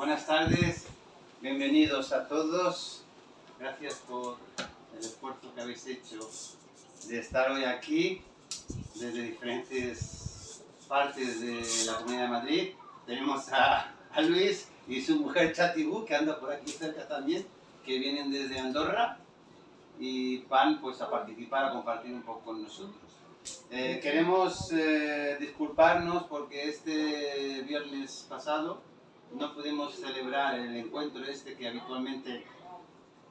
Buenas tardes, bienvenidos a todos. Gracias por el esfuerzo que habéis hecho de estar hoy aquí desde diferentes partes de la Comunidad de Madrid. Tenemos a Luis y su mujer Chatibú, que anda por aquí cerca también, que vienen desde Andorra y van pues a participar, a compartir un poco con nosotros. Queremos disculparnos porque este viernes pasado no pudimos celebrar el encuentro que habitualmente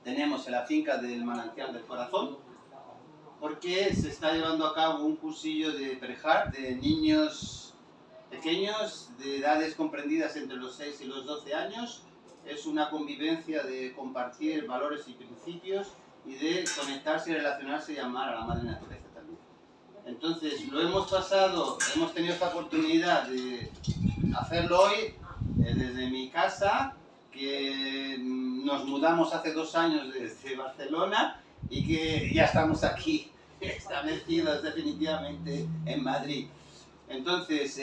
tenemos en la finca del Manantial del Corazón, porque se está llevando a cabo un cursillo de Prehart de niños pequeños de edades comprendidas entre los 6 y los 12 años. Es una convivencia de compartir valores y principios y de conectarse y relacionarse y amar a la madre naturaleza también. Entonces lo hemos pasado, hemos tenido esta oportunidad de hacerlo hoy desde mi casa, que nos mudamos hace 2 años desde Barcelona y que ya estamos aquí establecidos definitivamente en Madrid. Entonces,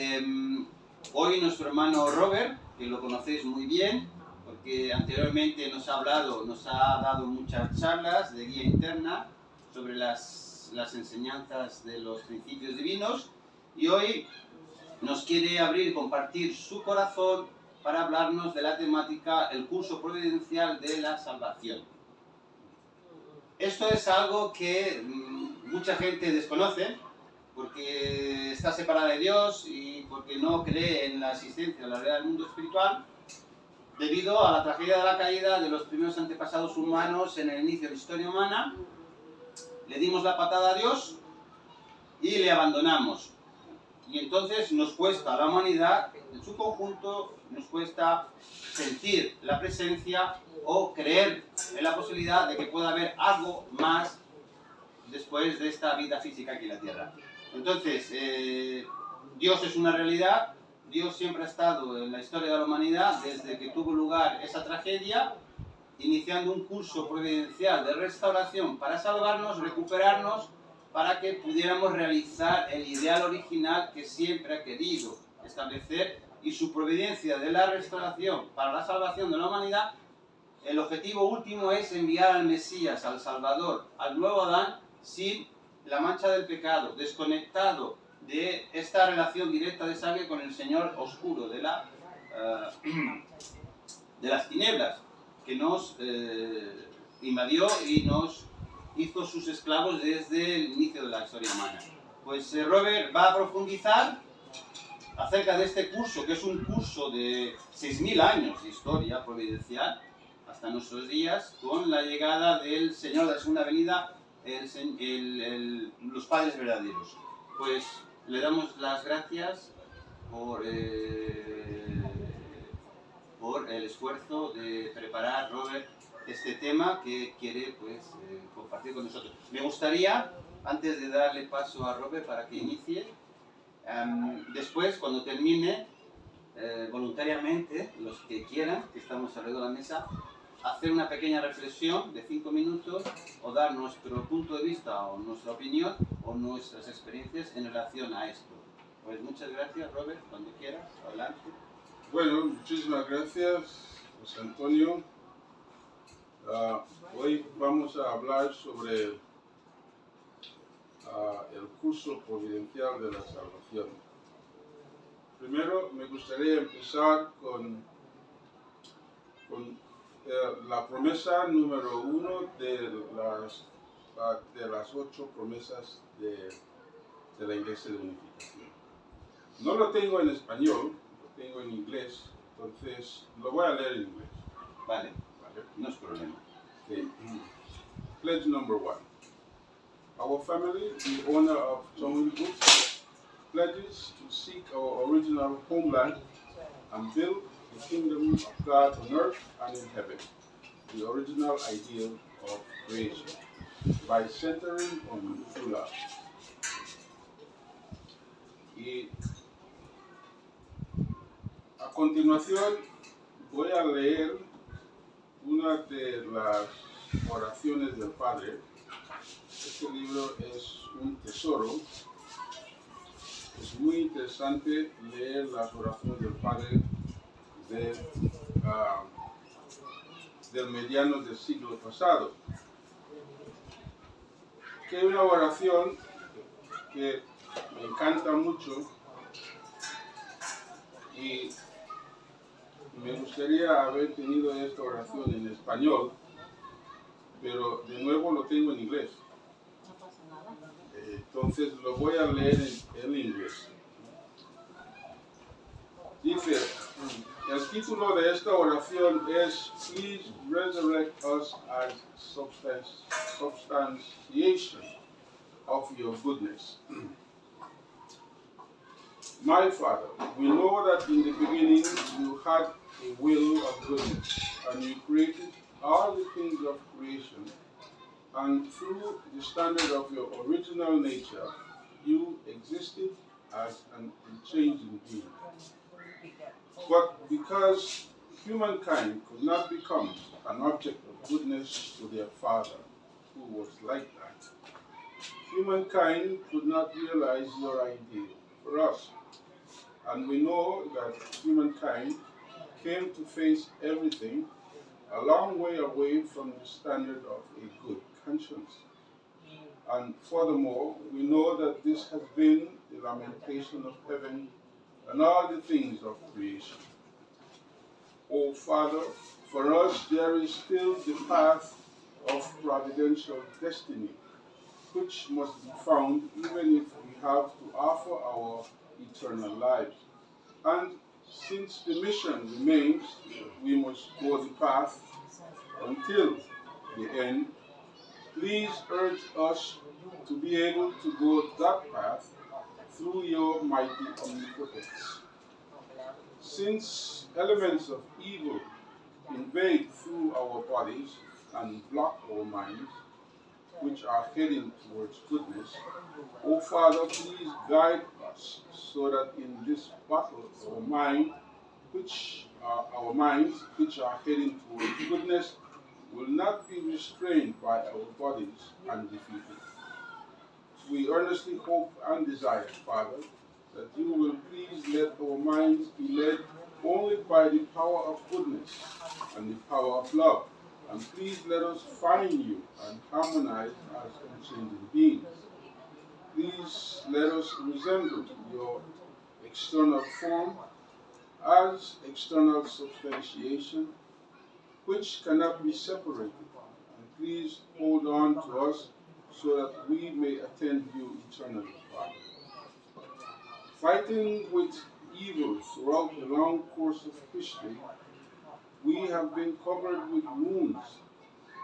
hoy nuestro hermano Robert, que lo conocéis muy bien, porque anteriormente nos ha dado muchas charlas de guía interna sobre las enseñanzas de los principios divinos, y hoy nos quiere abrir y compartir su corazón para hablarnos de la temática el curso providencial de la salvación. Esto es algo que mucha gente desconoce porque está separada de Dios y porque no cree en la existencia de la realidad del mundo espiritual, debido a la tragedia de la caída de los primeros antepasados humanos en el inicio de la historia humana. Le dimos la patada a Dios y le abandonamos. Y entonces nos cuesta a la humanidad en su conjunto, nos cuesta sentir la presencia o creer en la posibilidad de que pueda haber algo más después de esta vida física aquí en la Tierra. Entonces, Dios es una realidad. Dios siempre ha estado en la historia de la humanidad desde que tuvo lugar esa tragedia, iniciando un curso providencial de restauración para salvarnos, recuperarnos, para que pudiéramos realizar el ideal original que siempre ha querido establecer, y su providencia de la restauración para la salvación de la humanidad. El objetivo último es enviar al Mesías, al Salvador, al nuevo Adán, sin la mancha del pecado, desconectado de esta relación directa de sangre con el Señor oscuro de las tinieblas, que nos invadió y nos hizo sus esclavos desde el inicio de la historia humana. Pues Robert va a profundizar acerca de este curso, que es un curso de 6.000 años de historia providencial hasta nuestros días, con la llegada del Señor de la segunda venida, los padres verdaderos. Pues le damos las gracias por el esfuerzo de preparar Robert este tema que quiere compartir con nosotros. Me gustaría, antes de darle paso a Robert para que inicie, después, cuando termine, voluntariamente, los que quieran, que estamos alrededor de la mesa, hacer una pequeña reflexión de 5 minutos o dar nuestro punto de vista o nuestra opinión o nuestras experiencias en relación a esto. Pues muchas gracias, Robert, cuando quieras, adelante. Bueno, muchísimas gracias, José Antonio. Hoy vamos a hablar sobre el curso providencial de la salvación. Primero me gustaría empezar con la promesa número 1 de las 8 promesas de la Iglesia de Unificación. No lo tengo en español, lo tengo en inglés, entonces lo voy a leer en inglés. Vale, no es problema. Okay. Pledge number 1. Our family, the owner of Tongil Books, pledges to seek our original homeland and build the kingdom of God on earth and in heaven, the original ideal of creation, by centering on true love. Y a continuación voy a leer una de las oraciones del Padre. Este libro es un tesoro. Es muy interesante leer las oraciones del Padre de del mediano del siglo pasado, que hay una oración que me encanta mucho y me gustaría haber tenido esta oración en español, pero de nuevo lo tengo en inglés. Entonces lo voy a leer en inglés. Dice, el título de esta oración es Please resurrect us as substantiation of your goodness. My Father, we know that in the beginning you had a will of goodness, and you created all the things of creation, and through the standard of your original nature, you existed as an unchanging being. But because humankind could not become an object of goodness to their Father, who was like that, humankind could not realize your ideal for us. And we know that humankind came to face everything a long way away from the standard of a good conscience. And furthermore, we know that this has been the lamentation of heaven and all the things of creation. O Father, for us there is still the path of providential destiny, which must be found even if we have to offer our eternal lives. And since the mission remains, we must go the path until the end. Please urge us to be able to go that path through your mighty omnipotence. Since elements of evil invade through our bodies and block our minds, which are heading towards goodness, O Father, please guide us so that in this battle, our minds, which are heading towards goodness, will not be restrained by our bodies and defeated. We earnestly hope and desire, Father, that you will please let our minds be led only by the power of goodness and the power of love. And please let us find you and harmonize as unchanging beings. Please let us resemble your external form as external substantiation, which cannot be separated. And please hold on to us so that we may attend you eternally, Father. Fighting with evil throughout the long course of history, we have been covered with wounds,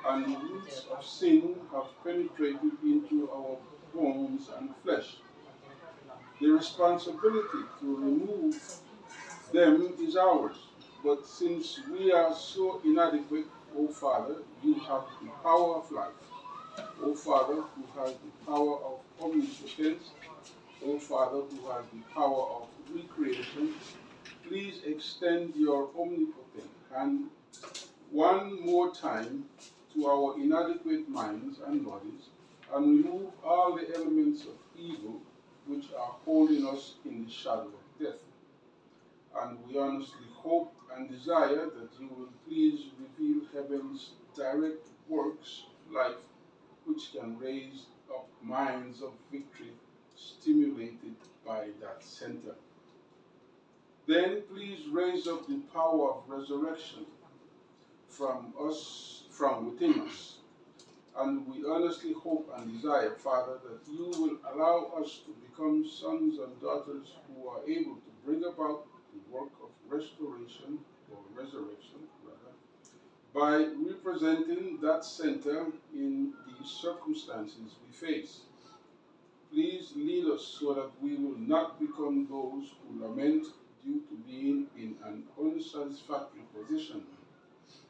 and the roots of sin have penetrated into our bones and flesh. The responsibility to remove them is ours, but since we are so inadequate, O Father, you have the power of life. O Father, who has the power of omnipotence, O Father, who has the power of recreation, please extend your omnipotent hand one more time to our inadequate minds and bodies, and remove all the elements of evil which are holding us in the shadow of death. And we honestly hope and desire that you will please reveal heaven's direct works of life, which can raise up minds of victory stimulated by that center. Then please raise up the power of resurrection from within us. And we earnestly hope and desire, Father, that you will allow us to become sons and daughters who are able to bring about the work of restoration, or resurrection, by representing that center in the circumstances we face. Please lead us so that we will not become those who lament due to being in an unsatisfactory position.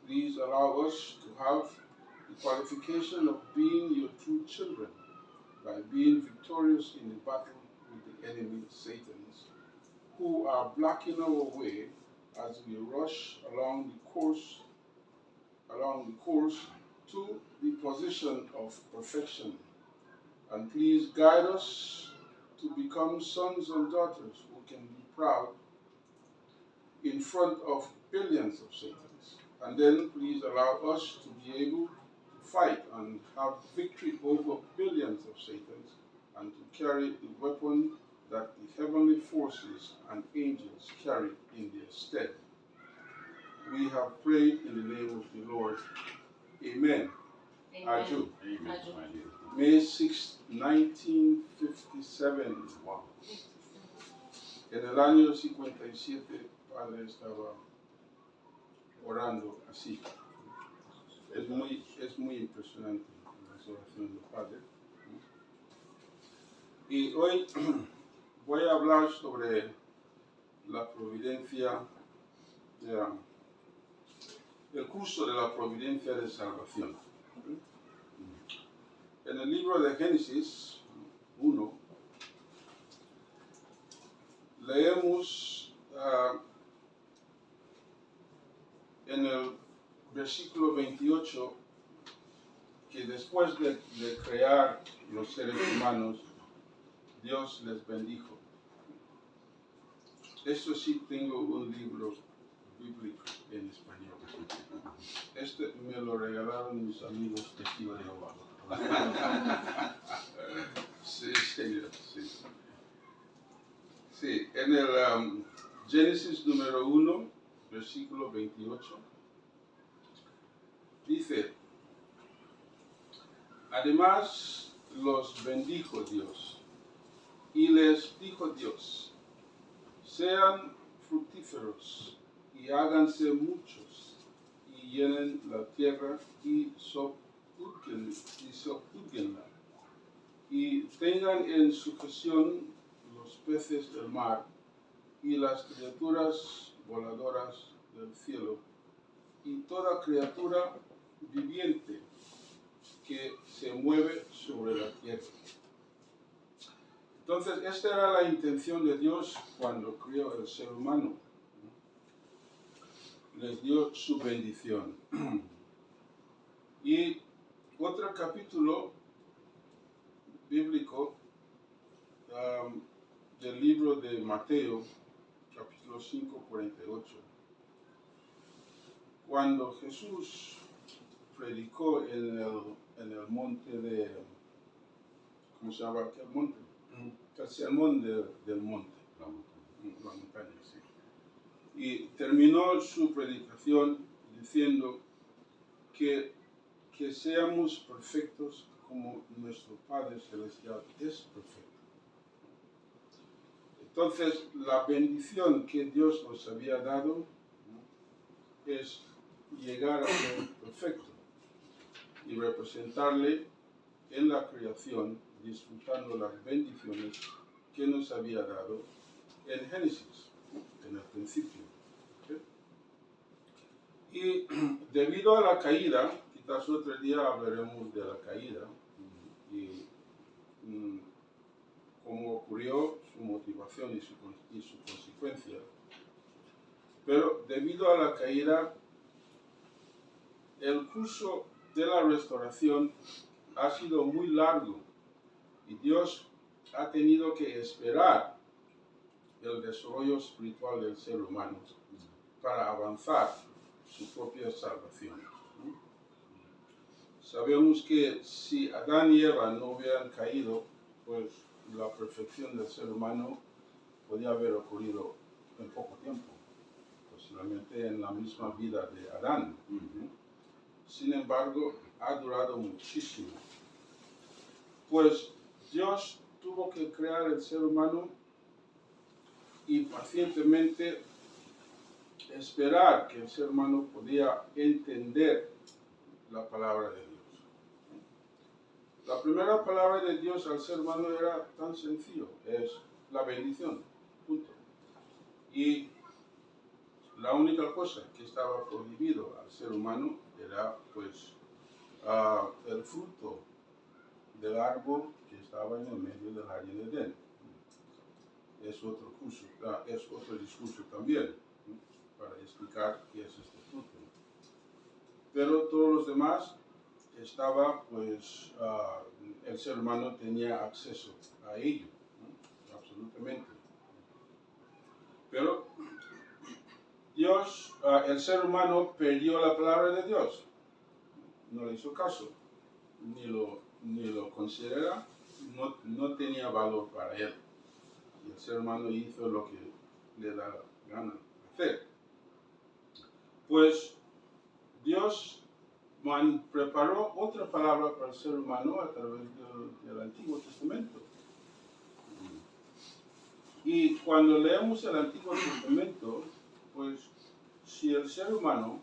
Please allow us to have the qualification of being your true children by being victorious in the battle with the enemy, Satan's, who are blocking our way as we rush along the course to the position of perfection. And please guide us to become sons and daughters who can be proud in front of billions of Satans. And then please allow us to be able to fight and have victory over billions of Satans and to carry the weapon that the heavenly forces and angels carry in their stead. We have prayed in the name of the Lord. Amen. Aju. May 6, 1957. Wow. En el año 57, Padre estaba orando así. Es muy impresionante las oraciones del Padre. Y hoy voy a hablar sobre la providencia, el curso de la providencia de salvación. En el libro de Génesis 1, leemos en el versículo 28 que después de crear los seres humanos, Dios les bendijo. Eso sí, tengo un libro bíblico en español. Este me lo regalaron mis amigos de Testigos de Jehová. Sí, señor, sí. Sí, en el Génesis número 1, versículo 28, dice: además los bendijo Dios y les dijo Dios: sean fructíferos y háganse muchos y llenen la tierra y sojuzguenla y tengan en sujeción los peces del mar y las criaturas voladoras del cielo y toda criatura viviente que se mueve sobre la tierra. Entonces, esta era la intención de Dios cuando creó el ser humano. Les dio su bendición. Y otro capítulo bíblico del libro de Mateo, capítulo 5, 48. Cuando Jesús predicó en el monte de, ¿cómo se llama aquel monte? El sermón del monte, la montaña, sí. Y terminó su predicación diciendo que seamos perfectos como nuestro Padre Celestial es perfecto. Entonces, la bendición que Dios nos había dado es llegar a ser perfecto y representarle en la creación, disfrutando las bendiciones que nos había dado en Génesis, en el principio. ¿Okay? Y debido a la caída, quizás otro día hablaremos de la caída y cómo ocurrió, su motivación y su consecuencia. Pero debido a la caída, el curso de la restauración ha sido muy largo y Dios ha tenido que esperar el desarrollo espiritual del ser humano para avanzar su propia salvación. Sabemos que si Adán y Eva no hubieran caído, pues la perfección del ser humano podía haber ocurrido en poco tiempo, posiblemente en la misma vida de Adán. Sin embargo, ha durado muchísimo. Pues Dios tuvo que crear el ser humano y pacientemente esperar que el ser humano podía entender la palabra de Dios. La primera palabra de Dios al ser humano era tan sencillo, es la bendición, punto. Y la única cosa que estaba prohibido al ser humano era pues el fruto del árbol que estaba en el medio del jardín de Edén. Es otro discurso también, para explicar qué es este fruto. Pero todos los demás estaba, pues, el ser humano tenía acceso a ello, ¿no? Absolutamente. Pero el ser humano perdió la palabra de Dios. No le hizo caso, ni lo considera, no tenía valor para él. Y el ser humano hizo lo que le da gana hacer. Pues Dios preparó otra palabra para el ser humano a través del Antiguo Testamento. Y cuando leemos el Antiguo Testamento, pues si el ser humano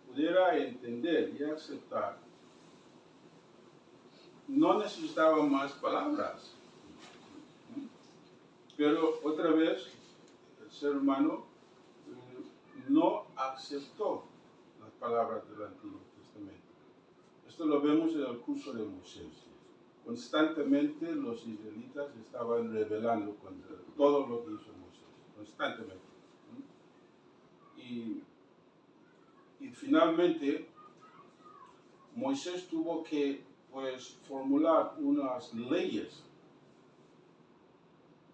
pudiera entender y aceptar, no necesitaba más palabras. Pero otra vez, el ser humano no aceptó las palabras del Antiguo Testamento. Esto lo vemos en el curso de Moisés. Constantemente los israelitas estaban rebelando contra todo lo que hizo Moisés, constantemente. Y finalmente Moisés tuvo que pues formular unas leyes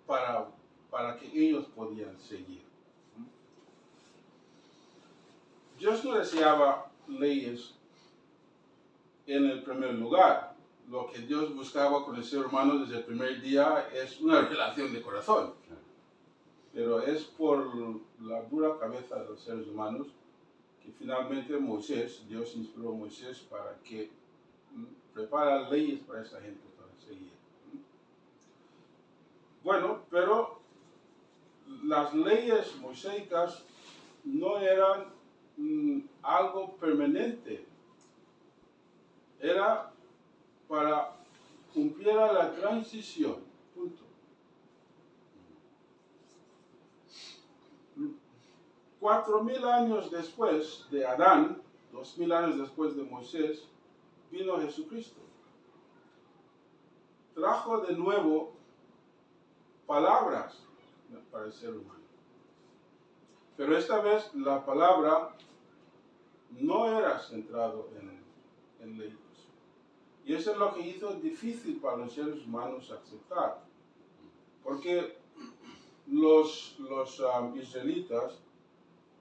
para que ellos podían seguir. Dios no deseaba leyes en el primer lugar. Lo que Dios buscaba con el ser humano desde el primer día es una relación de corazón. Pero es por la dura cabeza de los seres humanos que finalmente Dios inspiró a Moisés para que prepara leyes para esa gente para seguir. Bueno, pero las leyes mosaicas no eran algo permanente. Era para cumplir la transición. Punto. 4,000 años después de Adán, 2,000 años después de Moisés, vino Jesucristo. Trajo de nuevo palabras para el ser humano. Pero esta vez la palabra no era centrado en leyes. Y eso es lo que hizo difícil para los seres humanos aceptar. Porque los israelitas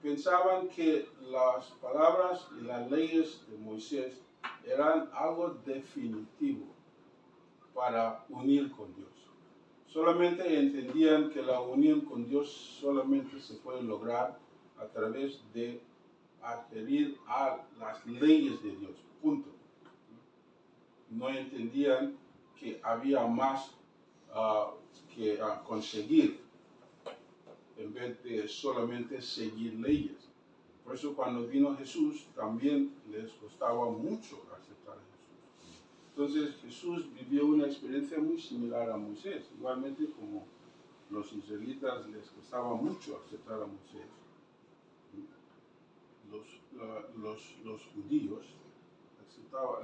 pensaban que las palabras y las leyes de Moisés eran algo definitivo para unir con Dios. Solamente entendían que la unión con Dios solamente se puede lograr a través de adherir a las leyes de Dios. Punto. No entendían que había más que conseguir en vez de solamente seguir leyes. Por eso cuando vino Jesús también les costaba mucho aceptar a Jesús. Entonces Jesús vivió una experiencia muy similar a Moisés, igualmente como los israelitas les costaba mucho aceptar a Moisés. Los judíos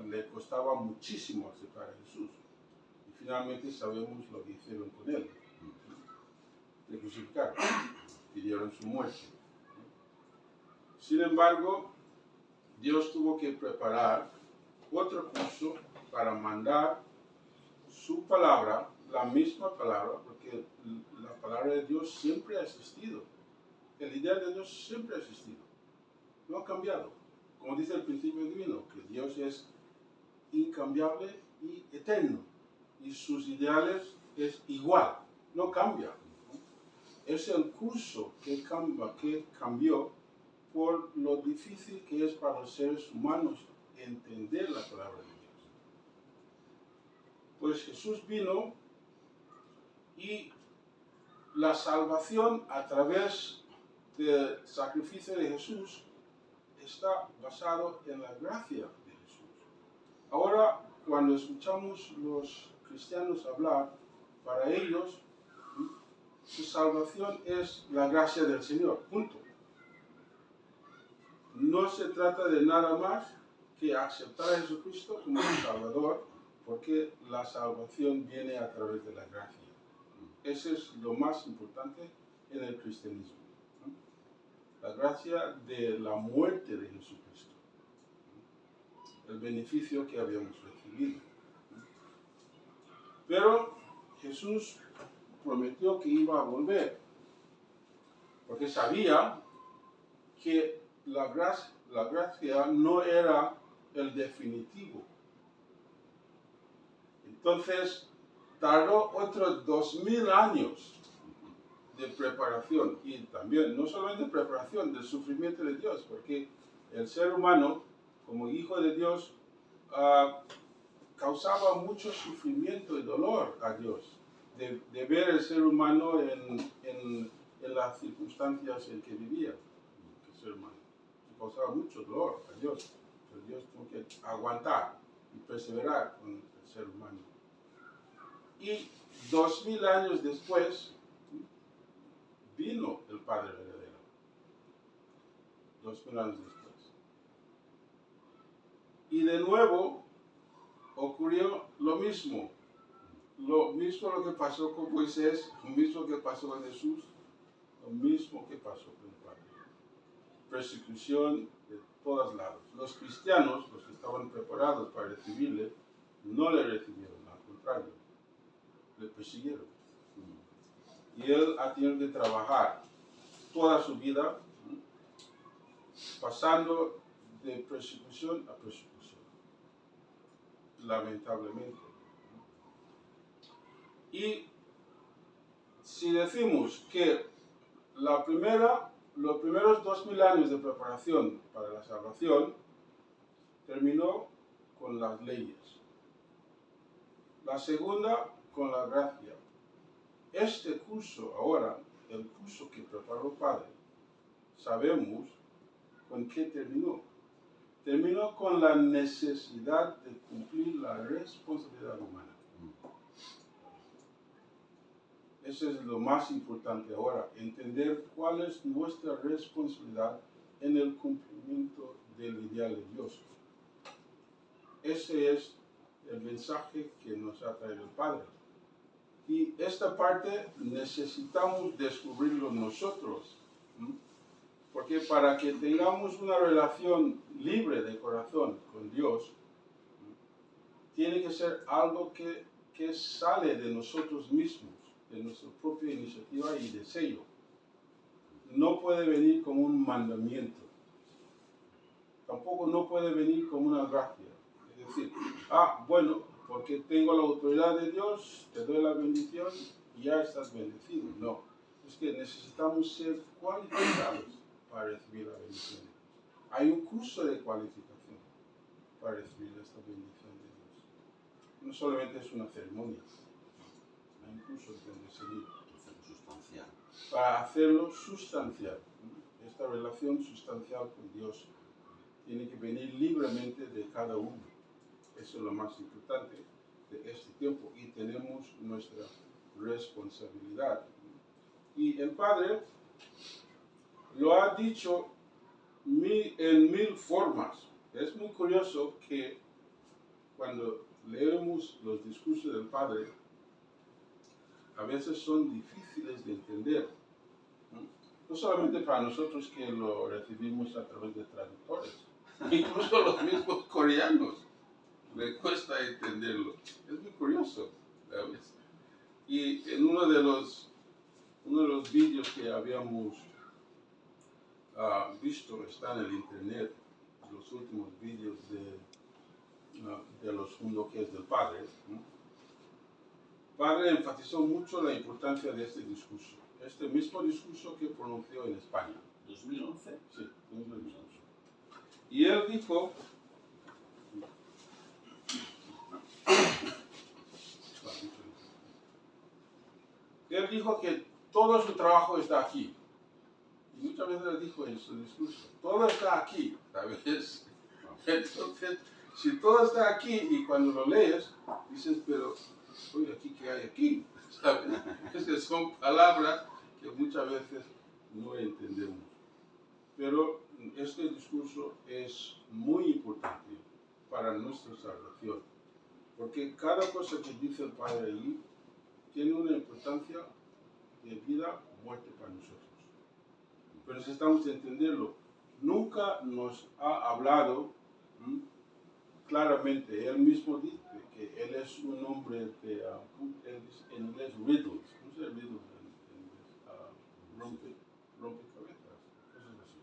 le costaba muchísimo aceptar a Jesús. Y finalmente sabemos lo que hicieron con él. Le crucificaron, pidieron su muerte. Sin embargo, Dios tuvo que preparar otro curso para mandar su palabra, la misma palabra, porque la palabra de Dios siempre ha existido. El ideal de Dios siempre ha existido. No ha cambiado. Como dice el principio divino, que Dios es incambiable y eterno. Y sus ideales es igual, no cambia. Es el curso que cambió por lo difícil que es para los seres humanos entender la palabra de Dios. Pues Jesús vino y la salvación a través del sacrificio de Jesús está basado en la gracia de Jesús. Ahora, cuando escuchamos los cristianos hablar, para ellos su salvación es la gracia del Señor, punto. No se trata de nada más que aceptar a Jesucristo como el Salvador, porque la salvación viene a través de la gracia. Ese es lo más importante en el cristianismo. La gracia de la muerte de Jesucristo. El beneficio que habíamos recibido. Pero Jesús prometió que iba a volver, porque sabía que la gracia no era el definitivo. Entonces, tardó otros 2000 años de preparación, y también no solamente preparación del sufrimiento de Dios, porque el ser humano, como hijo de Dios, causaba mucho sufrimiento y dolor a Dios, de ver el ser humano en las circunstancias en que vivía el ser humano. Causaba mucho dolor a Dios, pero Dios tuvo que aguantar y perseverar con el ser humano. Y 2000 años después vino el Padre verdadero. 2000 años después. Y de nuevo ocurrió lo mismo. Lo que pasó con Moisés, lo mismo que pasó con Jesús, lo mismo que pasó con el Padre. Persecución de todos lados. Los cristianos, los que estaban preparados para recibirle, no le recibieron, al contrario, le persiguieron. Y él ha tenido que trabajar toda su vida pasando de persecución a persecución, lamentablemente. Y si decimos que los primeros 2000 años de preparación para la salvación terminó con las leyes, la segunda con la gracia. Este curso ahora, el curso que preparó el Padre, sabemos con qué terminó. Terminó con la necesidad de cumplir la responsabilidad humana. Eso es lo más importante ahora, entender cuál es nuestra responsabilidad en el cumplimiento del ideal de Dios. Ese es el mensaje que nos ha traído el Padre. Y esta parte necesitamos descubrirlo nosotros, porque para que tengamos una relación libre de corazón con Dios, tiene que ser algo que sale de nosotros mismos, de nuestra propia iniciativa y deseo. No puede venir como un mandamiento. Tampoco no puede venir como una gracia. Es decir, bueno, porque tengo la autoridad de Dios, te doy la bendición y ya estás bendecido. No, es que necesitamos ser cualificados para recibir la bendición de Dios. Hay un curso de cualificación para recibir esta bendición de Dios. No solamente es una ceremonia, hay un curso donde seguir. Sustancial. Para hacerlo sustancial. Esta relación sustancial con Dios tiene que venir libremente de cada uno. Eso es lo más importante de este tiempo y tenemos nuestra responsabilidad. Y el Padre lo ha dicho en 1000 formas. Es muy curioso que cuando leemos los discursos del Padre, a veces son difíciles de entender. No solamente para nosotros que lo recibimos a través de traductores, incluso los mismos coreanos les cuesta entenderlo. Es muy curioso, ¿sabes? Y en uno de los vídeos que habíamos visto, está en el internet, los últimos vídeos de los mundos que es del Padre. Padre enfatizó mucho la importancia de este discurso. Este mismo discurso que pronunció en España. ¿2011? Sí, el mismo discurso. Y él dijo, que todo su trabajo está aquí. Y muchas veces le dijo en su discurso, todo está aquí, ¿sabes? Entonces, si todo está aquí y cuando lo lees, dices, pero, oye, ¿aquí qué hay aquí? ¿Sabes? Es que son palabras que muchas veces no entendemos. Pero este discurso es muy importante para nuestra salvación, porque cada cosa que dice el Padre allí tiene una importancia de vida o muerte para nosotros. Pero necesitamos entenderlo. Nunca nos ha hablado claramente. Él mismo dice que él es un hombre de, en inglés, riddles. ¿Cómo se dice riddles en inglés? Rompecabezas, cosas así.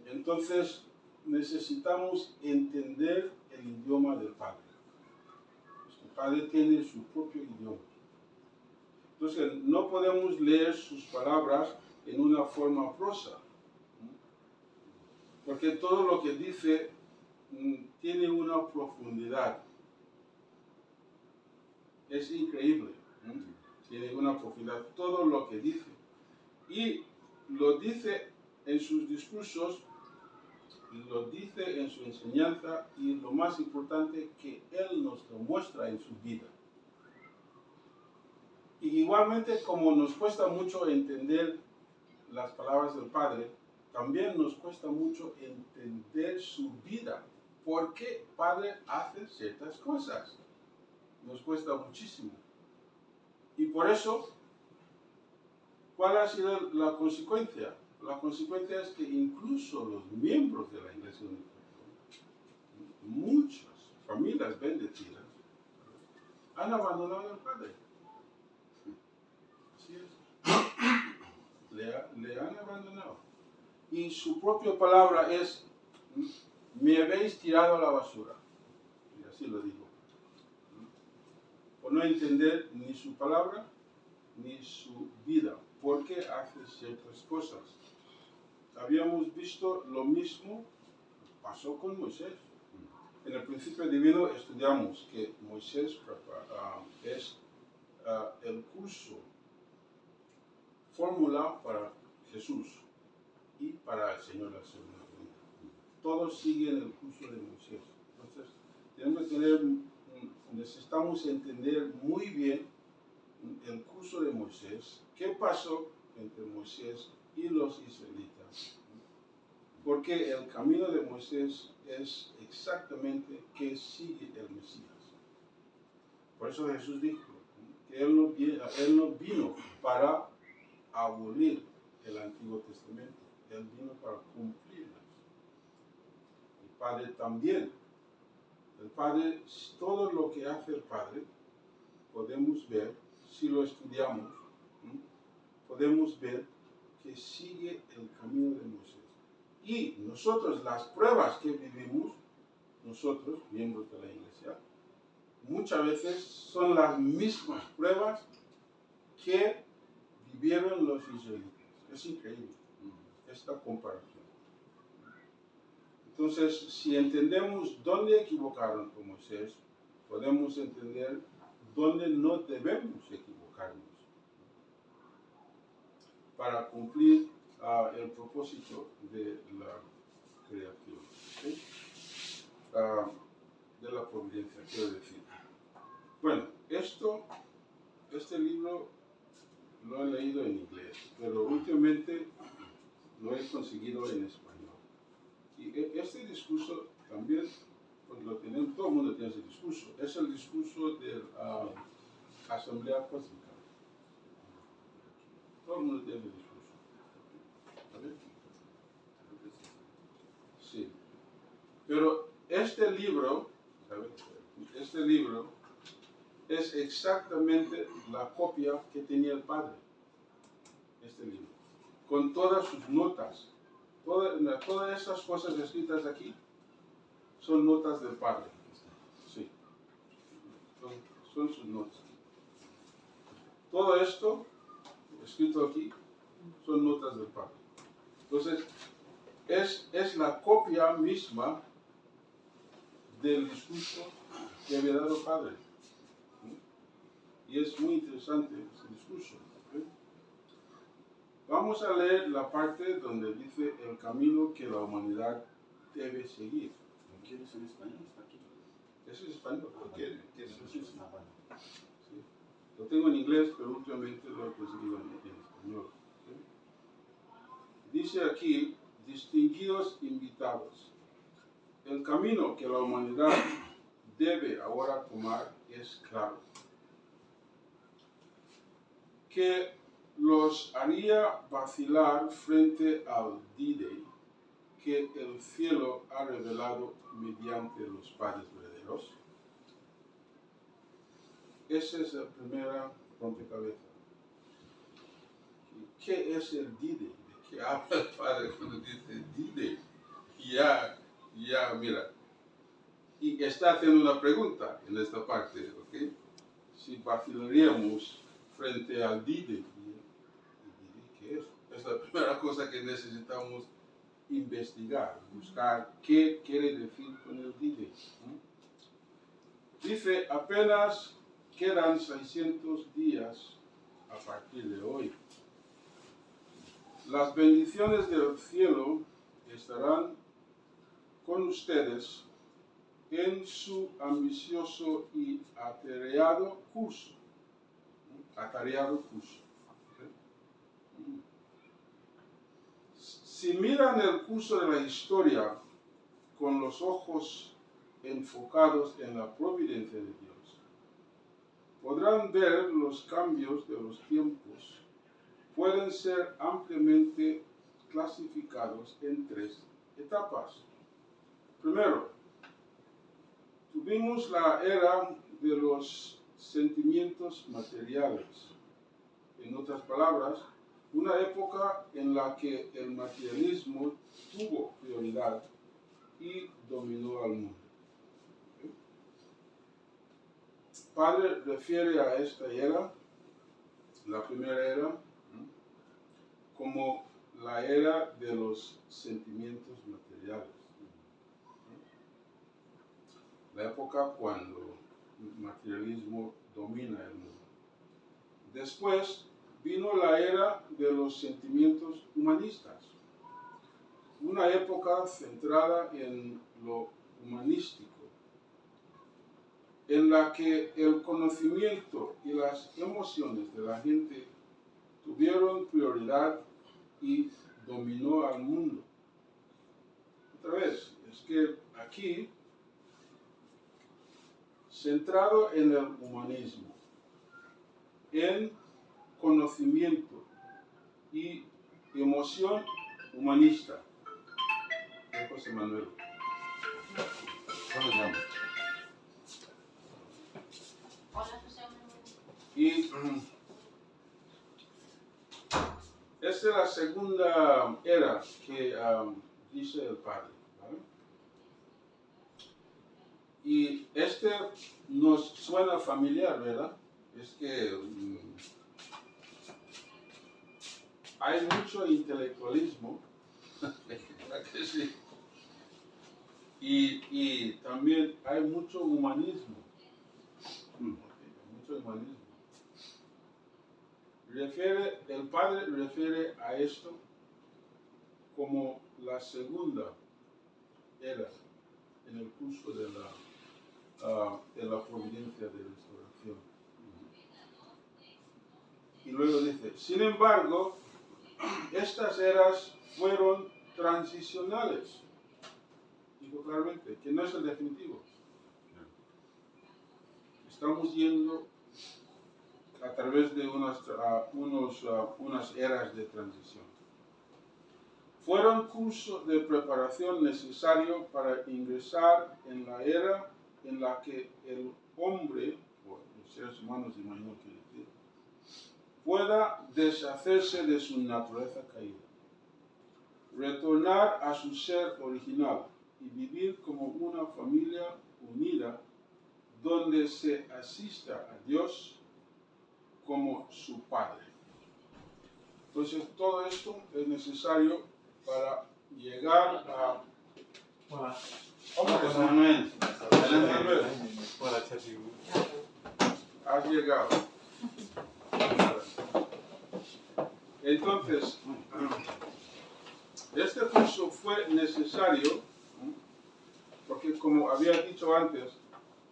Entonces necesitamos entender el idioma del Padre. Nuestro Padre tiene su propio idioma. Entonces no podemos leer sus palabras en una forma prosa, porque todo lo que dice tiene una profundidad. Es increíble. Tiene una profundidad todo lo que dice. Y lo dice en sus discursos, lo dice en su enseñanza y lo más importante que Él nos lo muestra en su vida. Y igualmente como nos cuesta mucho entender las palabras del Padre, también nos cuesta mucho entender su vida. ¿Por qué Padre hace ciertas cosas? Nos cuesta muchísimo. Y por eso, ¿cuál ha sido la consecuencia? La consecuencia es que incluso los miembros de la Iglesia Universal, muchas familias bendecidas, han abandonado al Padre. Así es. Le han abandonado. Y su propia palabra es, me habéis tirado a la basura. Y así lo dijo. Por no entender ni su palabra, ni su vida, porque hace ciertas cosas. Habíamos visto lo mismo pasó con Moisés. En el principio divino estudiamos que Moisés es el curso, fórmula para Jesús y para el Señor de la segunda venida. Todos siguen el curso de Moisés. Entonces, tenemos que necesitamos entender muy bien el curso de Moisés, qué pasó entre Moisés y los israelitas. Porque el camino de Moisés es exactamente que sigue el Mesías. Por eso Jesús dijo que Él no vino para abolir el Antiguo Testamento, Él vino para cumplirlas. El Padre también. El Padre, todo lo que hace el Padre, podemos ver, si lo estudiamos, podemos ver que sigue el camino de Moisés. Y nosotros, las pruebas que vivimos, nosotros, miembros de la Iglesia, muchas veces son las mismas pruebas que vivieron los israelitas. Es increíble esta comparación. Entonces, si entendemos dónde equivocaron con Moisés, podemos entender dónde no debemos equivocarnos para cumplir el propósito de la creación, ¿sí? De la providencia, quiero decir. Bueno, este libro lo he leído en inglés, pero últimamente lo he conseguido en español. Y este discurso también, pues lo tienen, todo el mundo tiene ese discurso. Es el discurso de la Asamblea Cósmica. Todo el mundo tiene ese discurso. ¿Vale? Sí. Pero este libro, ¿sabes? Este libro es exactamente la copia que tenía el Padre. Este libro. Con todas sus notas. Todas esas cosas escritas aquí son notas del Padre. Sí. Son sus notas. Todo esto escrito aquí son notas del Padre. Entonces, es la copia misma del discurso que había dado el Padre. Y es muy interesante ese discurso. ¿Okay? Vamos a leer la parte donde dice el camino que la humanidad debe seguir. ¿Quieres en español? Está aquí. Eso es español. ¿Quieres? Sí. Lo tengo en inglés, pero últimamente lo he conseguido en español. ¿Sí? Dice aquí, distinguidos invitados, el camino que la humanidad debe ahora tomar es claro, que los haría vacilar frente al D-Day que el cielo ha revelado mediante los padres verdaderos. Esa es la primera rompecabezas. ¿Qué es el D-Day? ¿De que habla el Padre cuando dice D-Day. Ya, mira. Y está haciendo una pregunta en esta parte, ¿ok? Si vacilaríamos frente al D-Day. ¿Qué es? Es la primera cosa que necesitamos investigar, buscar qué quiere decir con el D-Day. Dice, apenas quedan 600 días a partir de hoy. Las bendiciones del cielo estarán con ustedes en su ambicioso y atareado curso. Si miran el curso de la historia con los ojos enfocados en la providencia de Dios, podrán ver los cambios de los tiempos. Pueden ser ampliamente clasificados en 3 etapas. Primero, tuvimos la era de los sentimientos materiales. En otras palabras, una época en la que el materialismo tuvo prioridad y dominó al mundo. Padre refiere a esta era, la primera era, como la era de los sentimientos materiales. La época cuando el materialismo domina el mundo. Después vino la era de los sentimientos humanistas, una época centrada en lo humanístico, en la que el conocimiento y las emociones de la gente tuvieron prioridad y dominó al mundo. Otra vez, es que aquí, centrado en el humanismo, en conocimiento y emoción humanista. José Manuel. ¿Cómo se llama? Hola, José Manuel. Y esta es la segunda era que dice el Padre, ¿vale? Y este nos suena familiar, ¿verdad? Es que hay mucho intelectualismo, ¿verdad que sí? Y también hay mucho humanismo. Mucho humanismo. El Padre refiere a esto como la segunda era en el curso de la providencia de restauración. Y luego dice, sin embargo, estas eras fueron transicionales. Dijo claramente que no es el definitivo. Estamos yendo a través de unas eras de transición. Fueron cursos de preparación necesario para ingresar en la era en la que el hombre, o los seres humanos, imagino que decir, pueda deshacerse de su naturaleza caída, retornar a su ser original y vivir como una familia unida donde se asista a Dios como su Padre. Entonces, todo esto es necesario para llegar a... Hola. José Manuel. Manuel, Hola, Chachi. has llegado. Entonces, este curso fue necesario porque, como había dicho antes,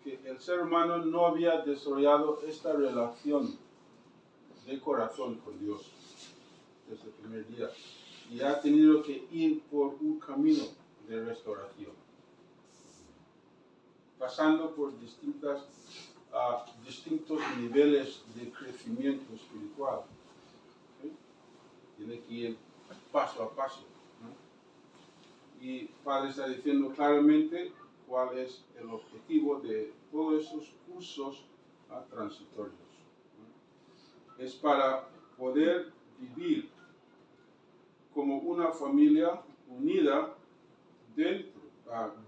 que el ser humano no había desarrollado esta relación de corazón con Dios desde el primer día y ha tenido que ir por un camino de restauración, pasando por distintos niveles de crecimiento espiritual. ¿Sí? Tiene que ir paso a paso, ¿no? Y Padre está diciendo claramente cuál es el objetivo de todos esos cursos transitorios, ¿no? Es para poder vivir como una familia unida dentro,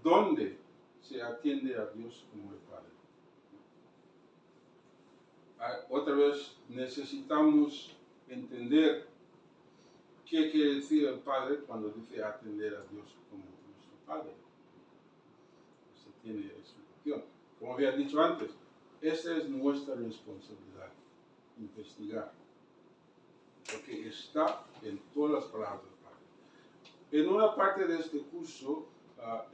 donde se atiende a Dios como el Padre. Otra vez necesitamos entender qué quiere decir el Padre cuando dice atender a Dios como nuestro Padre. Se tiene explicación. Como había dicho antes, esa es nuestra responsabilidad, investigar, porque está en todas las palabras del Padre. En una parte de este curso,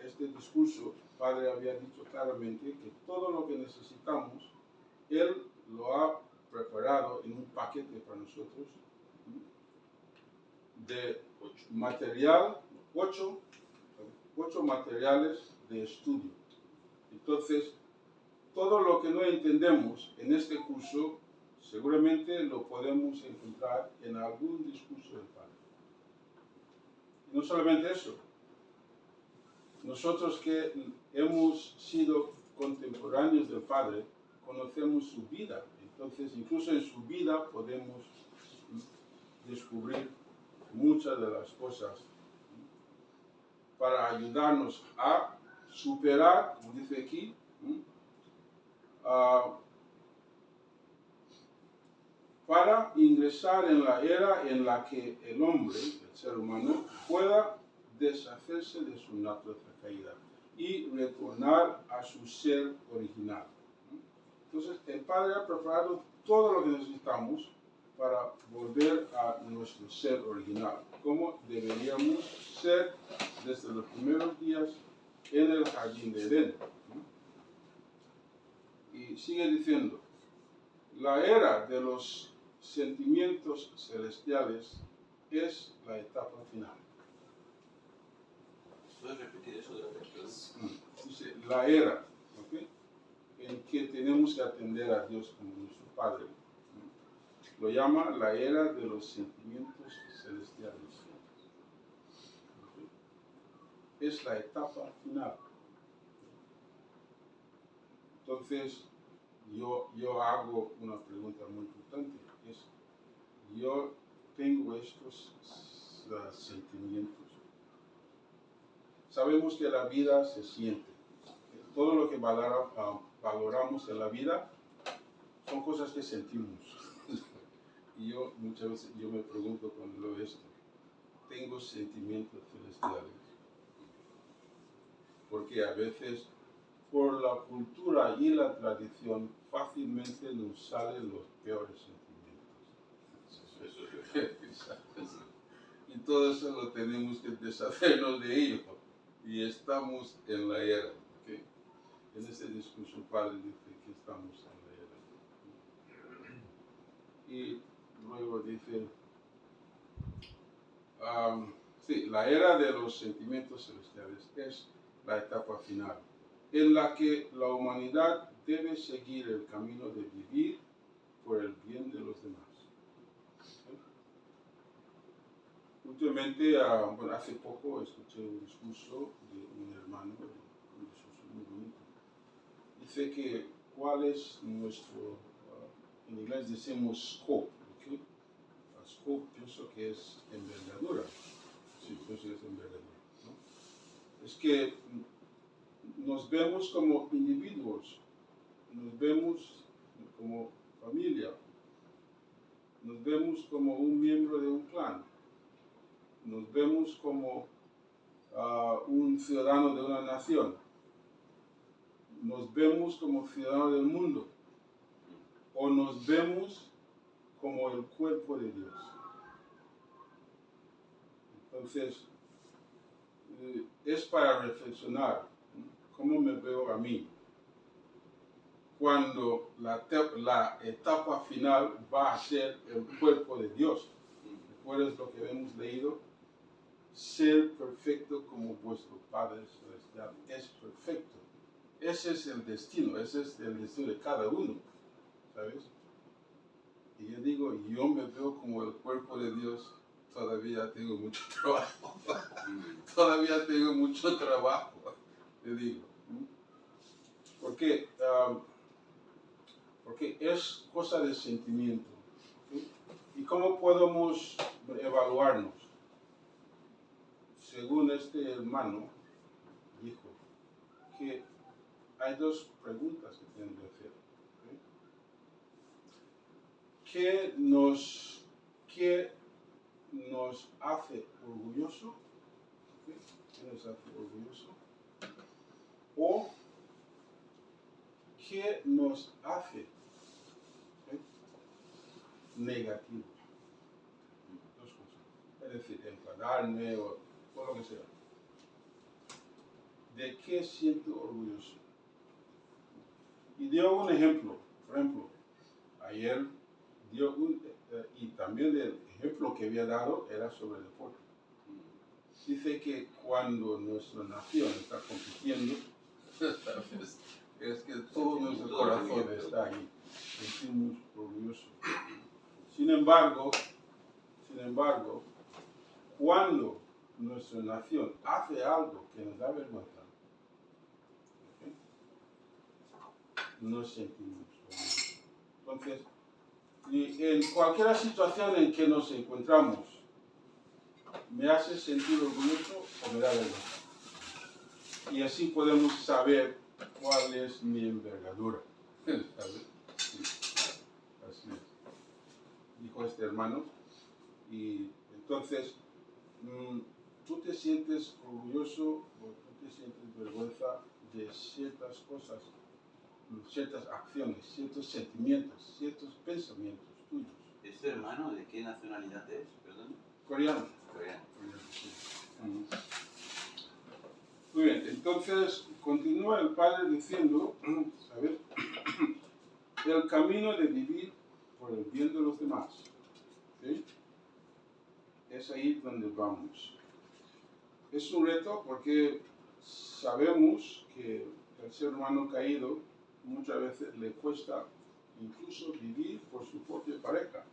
este discurso, el Padre había dicho claramente que todo lo que necesitamos, Él lo ha preparado en un paquete para nosotros de ocho materiales de estudio. Entonces, todo lo que no entendemos en este curso, seguramente lo podemos encontrar en algún discurso del Padre. Y no solamente eso, nosotros que hemos sido contemporáneos del Padre, conocemos su vida. Entonces, incluso en su vida podemos descubrir muchas de las cosas para ayudarnos a superar, como dice aquí, para ingresar en la era en la que el hombre, el ser humano, pueda deshacerse de su naturaleza caída y retornar a su ser original. Entonces, el Padre ha preparado todo lo que necesitamos para volver a nuestro ser original, como deberíamos ser desde los primeros días en el jardín de Edén. Y sigue diciendo, la era de los sentimientos celestiales es la etapa final. ¿Puedes repetir eso de la vez? Dice, la era, ¿okay?, en que tenemos que atender a Dios como nuestro Padre. Lo llama la era de los sentimientos celestiales. ¿Okay? Es la etapa final. Entonces, yo hago una pregunta muy importante. Yo tengo estos sentimientos. Sabemos que la vida se siente. Todo lo que valoramos en la vida son cosas que sentimos. Y muchas veces me pregunto cuando leo esto, ¿tengo sentimientos celestiales? Porque a veces por la cultura y la tradición fácilmente nos salen los peores sentimientos. Y todo eso lo tenemos que deshacernos de ello. Y estamos en la era. ¿Okay? En este discurso el Padre dice que estamos en la era. Y luego dice, sí, la era de los sentimientos celestiales es la etapa final, en la que la humanidad debe seguir el camino de vivir por el bien de los demás. ¿Sí? Últimamente, hace poco, escuché un discurso de un hermano, un discurso muy bonito. Dice que cuál es nuestro, en inglés decimos scope, ¿okay? Scope pienso que es envergadura. Sí, pienso que es envergadura, ¿no? Es que nos vemos como individuos, nos vemos como familia, nos vemos como un miembro de un clan, nos vemos como un ciudadano de una nación, nos vemos como ciudadanos del mundo, o nos vemos como el cuerpo de Dios. Entonces, es para reflexionar, ¿no? ¿Cómo me veo a mí? Cuando la etapa final va a ser el cuerpo de Dios. ¿Recuerdas lo que hemos leído? Ser perfecto como vuestro Padre Celestial es perfecto. Ese es el destino de cada uno, ¿sabes? Y yo digo, yo me veo como el cuerpo de Dios, todavía tengo mucho trabajo. Todavía tengo mucho trabajo, te digo. Porque es cosa de sentimiento. ¿Sí? ¿Y cómo podemos evaluarnos? según este hermano, dijo que hay dos preguntas que tienen que hacer. ¿Okay? ¿Qué nos hace orgulloso? ¿Okay? ¿Qué nos hace orgulloso? ¿O qué nos hace negativo? Dos cosas. Es decir, enfadarme o lo que sea. ¿De qué siento orgulloso? Y dio un ejemplo. Por ejemplo, ayer dio y también el ejemplo que había dado era sobre el deporte. Dice que cuando nuestra nación está compitiendo, ¿sabes? Es que todo nuestro corazón está ahí. Sentimos orgullosos. Sin embargo, cuando nuestra nación hace algo que nos da vergüenza, ¿okay? No sentimos orgullosos. Entonces, y en cualquier situación en que nos encontramos, ¿me hace sentir orgulloso o me da vergüenza? Y así podemos saber cuál es mi envergadura. ¿Sabes? Sí, así es. Dijo este hermano. Y entonces, ¿tú te sientes orgulloso o tú te sientes vergüenza de ciertas cosas, ciertas acciones, ciertos sentimientos, ciertos pensamientos tuyos? ¿Este hermano de qué nacionalidad es? Perdón. Coreano. Coreano. Sí. Muy bien, entonces continúa el padre diciendo, ¿sabes? El camino de vivir por el bien de los demás. ¿Sí? Es ahí donde vamos. Es un reto porque sabemos que el ser humano caído muchas veces le cuesta incluso vivir por su propia pareja,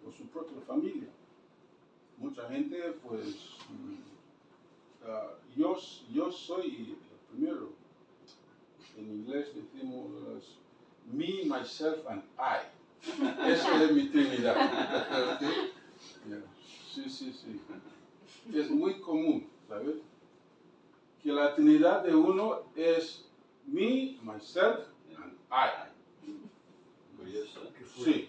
por su propia familia. Mucha gente, pues, yo soy el primero. En inglés decimos me, myself and I. Eso es mi Trinidad. ¿Okay? Yeah. Sí. Es muy común, ¿sabes? Que la Trinidad de uno es me, myself and I. Curioso. Sí.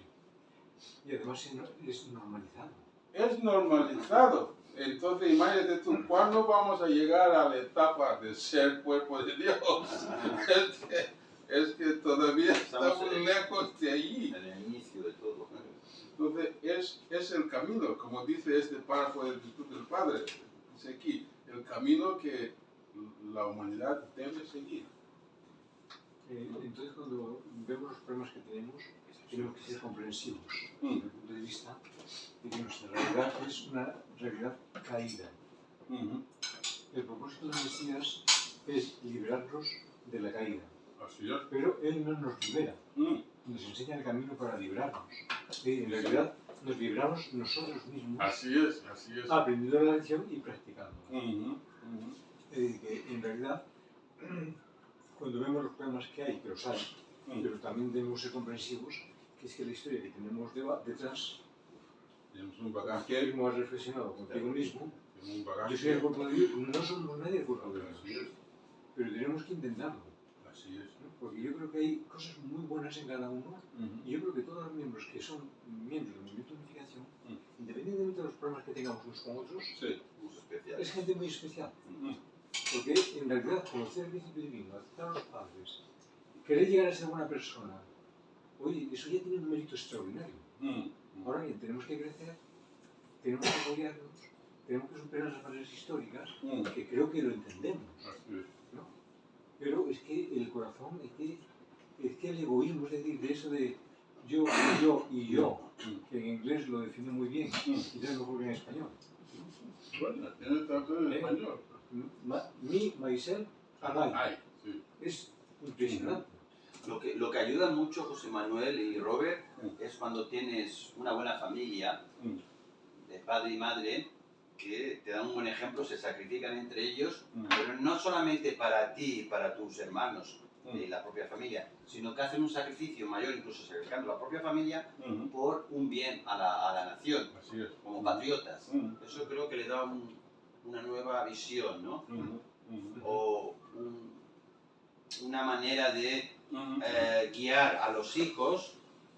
Y además es normalizado. Es normalizado. Entonces, imagínate tú, ¿cuándo vamos a llegar a la etapa de ser cuerpo de Dios? Es que todavía estamos lejos de allí. En el inicio de todo. Entonces, es el camino, como dice este párrafo del Discurso del Padre. Dice aquí, el camino que la humanidad debe seguir. Entonces, cuando vemos los problemas que tenemos que ser comprensivos desde el punto de vista de que nuestra realidad es una realidad caída. El propósito del Mesías es liberarnos de la caída. Así es. Pero Él no nos libera, nos enseña el camino para librarnos. En realidad nos libramos nosotros mismos, Así es. aprendiendo la lección y practicándola. Que en realidad, cuando vemos los problemas que hay, que los hay, pero también debemos ser comprensivos, que es que la historia que tenemos detrás, Tenemos un bagaje. que hemos reflexionado contigo mismo, Un bagaje. yo soy el cuerpo de Dios, no somos nadie el cuerpo de Dios, Así es. pero tenemos que intentarlo, Así es. ¿no? Porque yo creo que hay cosas muy buenas en cada uno, y yo creo que todos los miembros que son miembros del movimiento de unificación, independientemente de los problemas que tengamos unos con otros, Sí. Especial. es gente muy especial. Porque en realidad conocer el principio divino, aceptar a los padres, querer llegar a ser buena persona, oye, eso ya tiene un mérito extraordinario. Ahora bien, tenemos que crecer, tenemos que apoyarnos, tenemos que superar las barreras históricas, que creo que lo entendemos, ¿no? Pero es que el corazón, es que el egoísmo, es decir, de eso de yo, que en inglés lo define muy bien, y es mejor que en español. Bueno, tiene tanto en español. Me, myself, and I. Ay, sí. Es impresionante. Lo que ayuda mucho, José Manuel y Robert, es cuando tienes una buena familia de padre y madre que te dan un buen ejemplo, se sacrifican entre ellos, pero no solamente para ti y para tus hermanos de la propia familia, sino que hacen un sacrificio mayor, incluso sacrificando la propia familia, por un bien a la nación, Así es. como patriotas. Eso creo que le da un una nueva visión, ¿no? O una manera de guiar a los hijos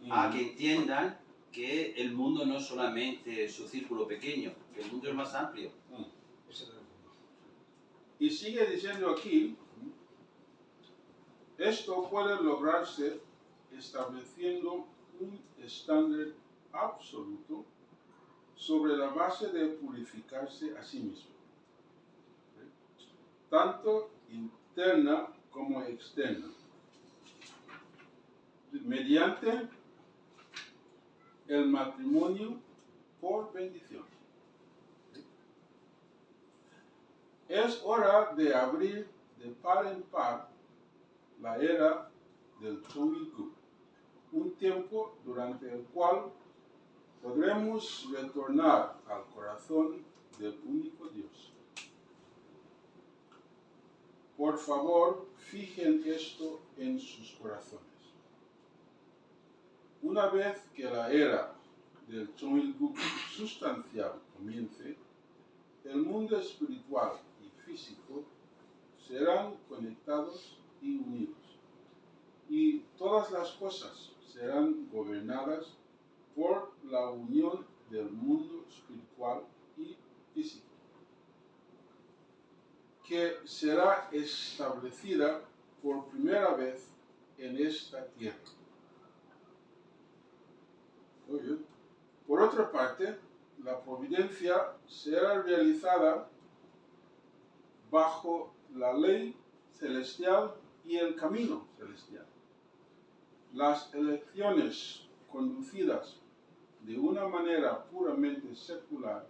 a que entiendan que el mundo no es solamente su círculo pequeño, que el mundo es más amplio. Y sigue diciendo aquí, esto puede lograrse estableciendo un estándar absoluto sobre la base de purificarse a sí mismo, tanto interna como externa, mediante el matrimonio por bendición. Es hora de abrir de par en par la era del Chongiku, un tiempo durante el cual podremos retornar al corazón del único Dios. Por favor, fijen esto en sus corazones. Una vez que la era del Chongiku sustancial comience, el mundo espiritual y físico serán conectados y unidos, y todas las cosas serán gobernadas por la unión del mundo espiritual y físico, que será establecida por primera vez en esta tierra. Muy bien. Por otra parte, la providencia será realizada bajo la ley celestial y el camino celestial. Las elecciones conducidas de una manera puramente secular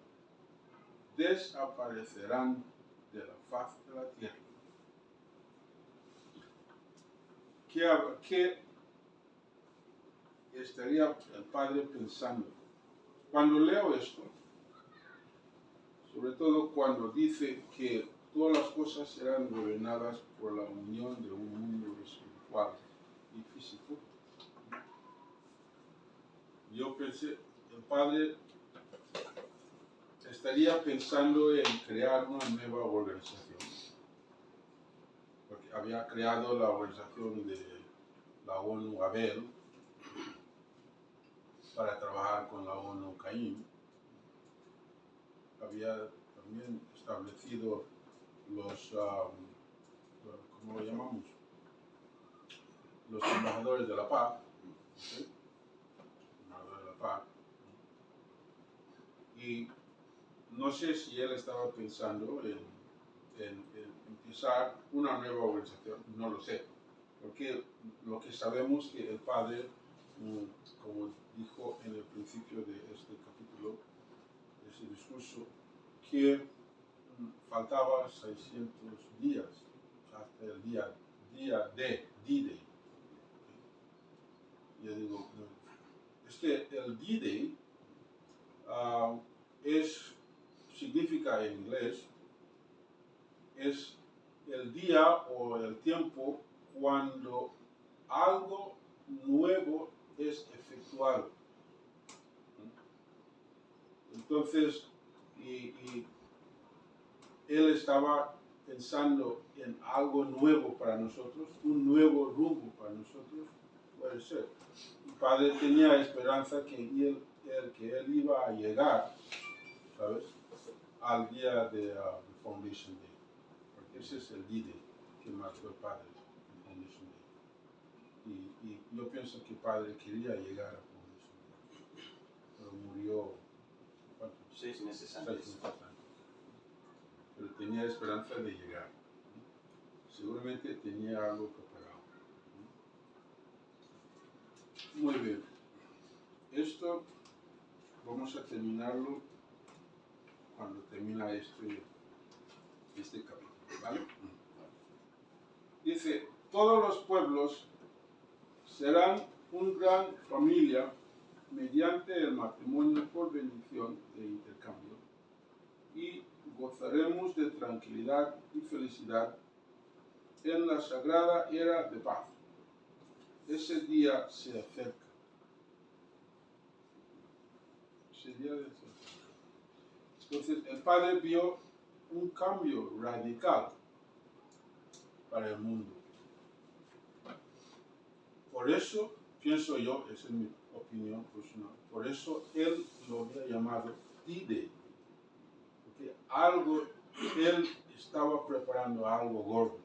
desaparecerán de la faz de la tierra. ¿Qué estaría el Padre pensando? Cuando leo esto, sobre todo cuando dice que todas las cosas serán gobernadas por la unión de un mundo espiritual y físico, yo pensé, el Padre estaría pensando en crear una nueva organización, porque había creado la organización de la ONU Abel para trabajar con la ONU Caín. Había también establecido los, ¿cómo lo llamamos? Los embajadores de la paz, ¿sí? Embajadores de la paz. Y no sé si él estaba pensando en empezar una nueva organización, no lo sé, porque lo que sabemos que el Padre, como dijo en el principio de este capítulo, de ese discurso, que faltaba 600 días hasta el día de D-Day. Yo digo, es que el D-Day significa en inglés, es el día o el tiempo cuando algo nuevo es efectuado. Entonces, y él estaba pensando en algo nuevo para nosotros, un nuevo rumbo para nosotros, puede ser. El Padre tenía esperanza que él iba a llegar, ¿sabes?, al día de Foundation Day, porque ese es el D-Day que marcó el Padre, el Foundation Day. Y yo pienso que el Padre quería llegar a Foundation Day, pero murió 6 meses antes. Pero tenía esperanza de llegar. Seguramente tenía algo preparado. Muy bien. Esto vamos a terminarlo cuando termina este capítulo, ¿vale? Dice, todos los pueblos serán una gran familia mediante el matrimonio por bendición e intercambio, y gozaremos de tranquilidad y felicidad en la sagrada era de paz. Ese día se acerca. Ese día se acerca. Entonces el Padre vio un cambio radical para el mundo. Por eso, pienso yo, esa es mi opinión personal, por eso él lo había llamado D-Day. Porque él estaba preparando algo gordo.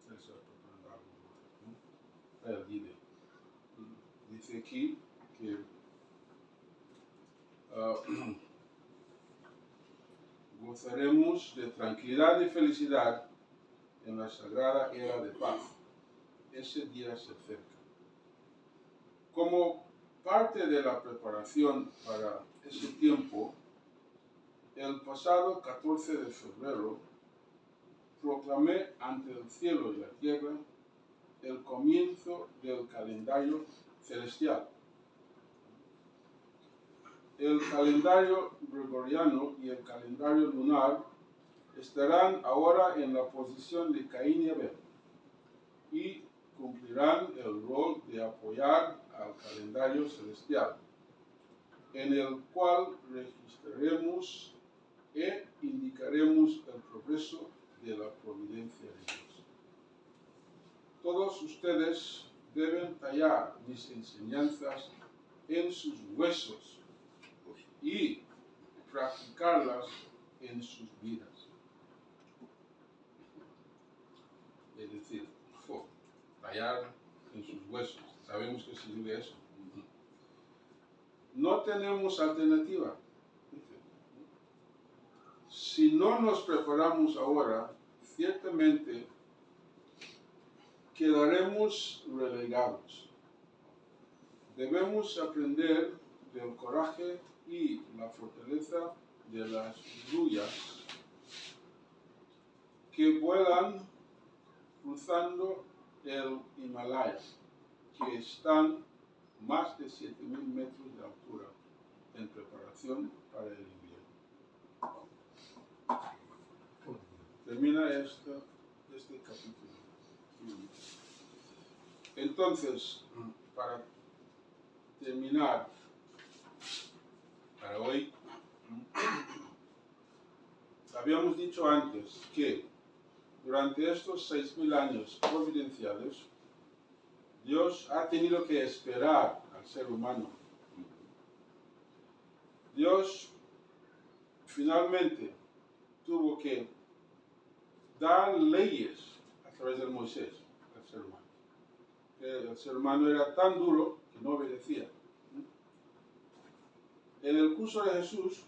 Él estaba preparando algo gordo, ¿no? El D-Day. Dice aquí que gozaremos de tranquilidad y felicidad en la sagrada era de paz. Ese día se acerca. Como parte de la preparación para ese tiempo, el pasado 14 de febrero proclamé ante el cielo y la tierra el comienzo del calendario celestial. El calendario gregoriano y el calendario lunar estarán ahora en la posición de Caín y Abel y cumplirán el rol de apoyar al calendario celestial, en el cual registraremos e indicaremos el progreso de la providencia de Dios. Todos ustedes deben tallar mis enseñanzas en sus huesos y practicarlas en sus vidas. Es decir, tallar en sus huesos. Sabemos que significa eso. No tenemos alternativa. Si no nos preparamos ahora, ciertamente quedaremos relegados. Debemos aprender del coraje y la fortaleza de las grullas que vuelan cruzando el Himalaya, que están más de 7.000 metros de altura en preparación para el invierno. Termina este capítulo. Entonces, para terminar, para hoy, habíamos dicho antes que durante estos 6.000 años providenciales, Dios ha tenido que esperar al ser humano. Dios finalmente tuvo que dar leyes a través de Moisés al ser humano. El ser humano era tan duro que no obedecía. En el curso de Jesús,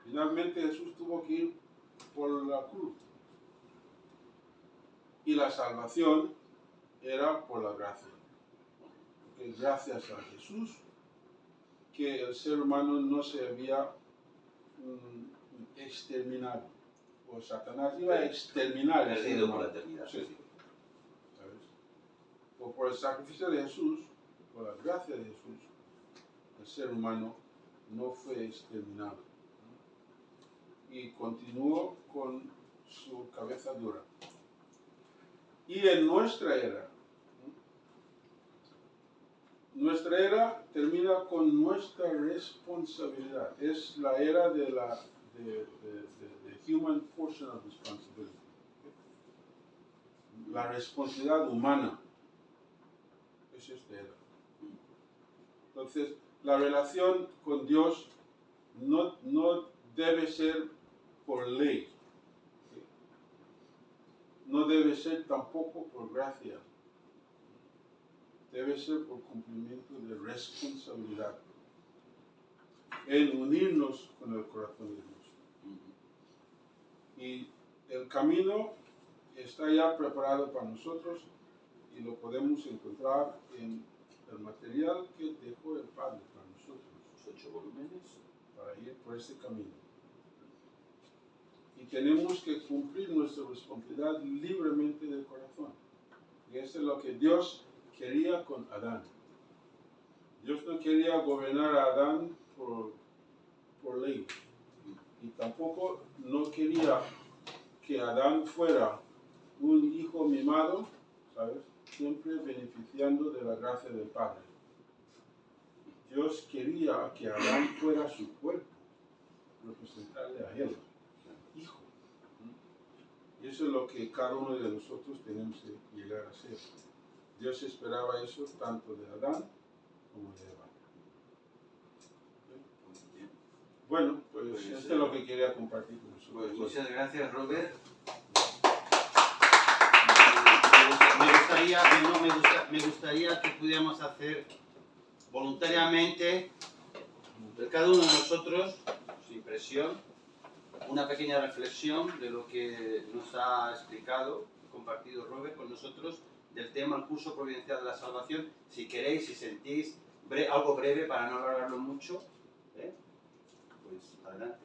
finalmente Jesús tuvo que ir por la cruz. Y la salvación era por la gracia. Porque gracias a Jesús que el ser humano no se había exterminado. O Satanás iba a exterminar el ser Perdido por humano. la eternidad. Sí. ¿Sabes? O por el sacrificio de Jesús, por la gracia de Jesús, el ser humano no fue exterminado. Y continuó con su cabeza dura. Y en nuestra era termina con nuestra responsabilidad. Es la era de human portion of responsibility. La responsabilidad humana. Es esta era. Entonces, la relación con Dios no debe ser por ley. No debe ser tampoco por gracia. Debe ser por cumplimiento de responsabilidad en unirnos con el corazón de Dios. Y el camino está ya preparado para nosotros y lo podemos encontrar en el material que dejó el Padre para nosotros. Los 8 volúmenes. Para ir por ese camino. Y tenemos que cumplir nuestra responsabilidad libremente del corazón. Y eso es lo que Dios quería con Adán. Dios no quería gobernar a Adán por ley. Y tampoco no quería que Adán fuera un hijo mimado, ¿sabes? Siempre beneficiando de la gracia del Padre. Dios quería que Adán fuera su cuerpo. representarle a Él, Hijo. Y eso es lo que cada uno de nosotros tenemos que llegar a ser. Dios esperaba eso tanto de Adán como de Eva. Bueno, pues esto es lo que quería compartir con nosotros. Pues muchas gracias, Robert. Me gustaría que pudiéramos hacer voluntariamente, de cada uno de nosotros, sin presión, una pequeña reflexión de lo que nos ha explicado y compartido Robert con nosotros del tema el curso providencial de la salvación. Si queréis, si sentís algo breve para no alargarlo mucho, pues adelante.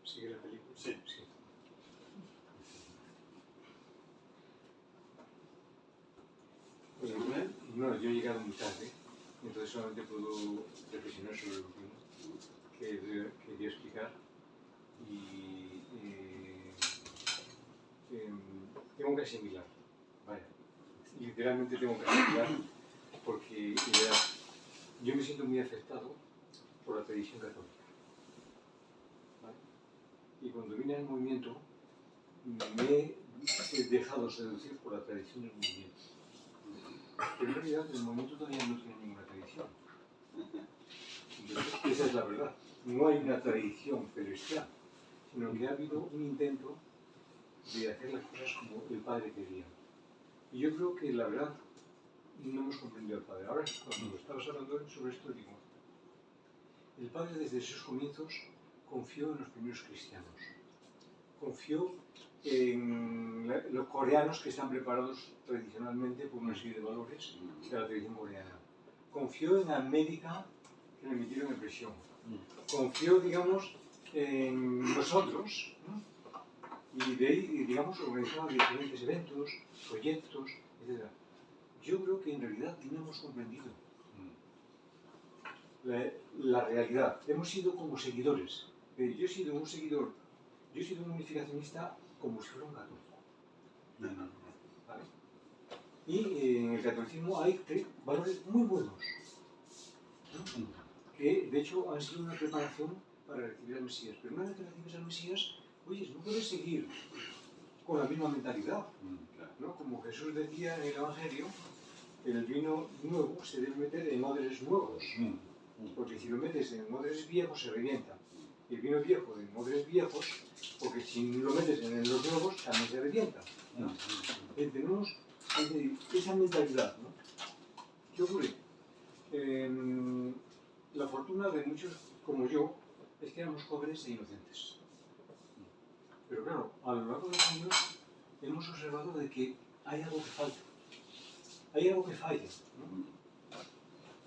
¿Sigue la película? Sí. Pues, no, yo he llegado muy tarde, entonces solamente puedo reflexionar sobre lo que quería explicar. Y tengo que asimilar, vaya, literalmente tengo que asimilar, porque yo me siento muy afectado por la tradición católica, ¿vale? Y cuando vine al movimiento me he dejado seducir por la tradición del movimiento. Pero en realidad el movimiento todavía no tiene ninguna tradición. Entonces, esa es la verdad. No hay una tradición celestial, sino que ha habido un intento de hacer las cosas como el Padre quería. Y yo creo que la verdad no hemos comprendido al Padre. Ahora, cuando estabas hablando sobre esto, digo, el Padre desde sus comienzos confió en los primeros cristianos. Confió en los coreanos que están preparados tradicionalmente por una serie de valores de la tradición coreana. Confió en América, que le metieron en presión. Confió, digamos, en nosotros, ¿no? Y de ahí, digamos, organizaba diferentes eventos, proyectos, etc. Yo creo que en realidad no hemos comprendido la realidad. Hemos sido como seguidores. Yo he sido un seguidor, yo he sido un unificacionista como si fuera un católico. ¿Vale? Y en el catolicismo hay valores muy buenos, ¿no? Que de hecho han sido una preparación para recibir al Mesías. Pero una vez que recibes al Mesías, oye, no puedes seguir con la misma mentalidad, ¿no? Como Jesús decía en el Evangelio, el vino nuevo se debe meter en odres nuevos, porque si lo metes en odres viejos se revienta. El vino viejo en odres viejos, porque si lo metes en los nuevos también se revienta, ¿no? Tenemos esa mentalidad, ¿no? ¿Qué ocurre? La fortuna de muchos como yo es que éramos jóvenes e inocentes. Pero claro, a lo largo de los años hemos observado de que hay algo que falta. Hay algo que falla, ¿no?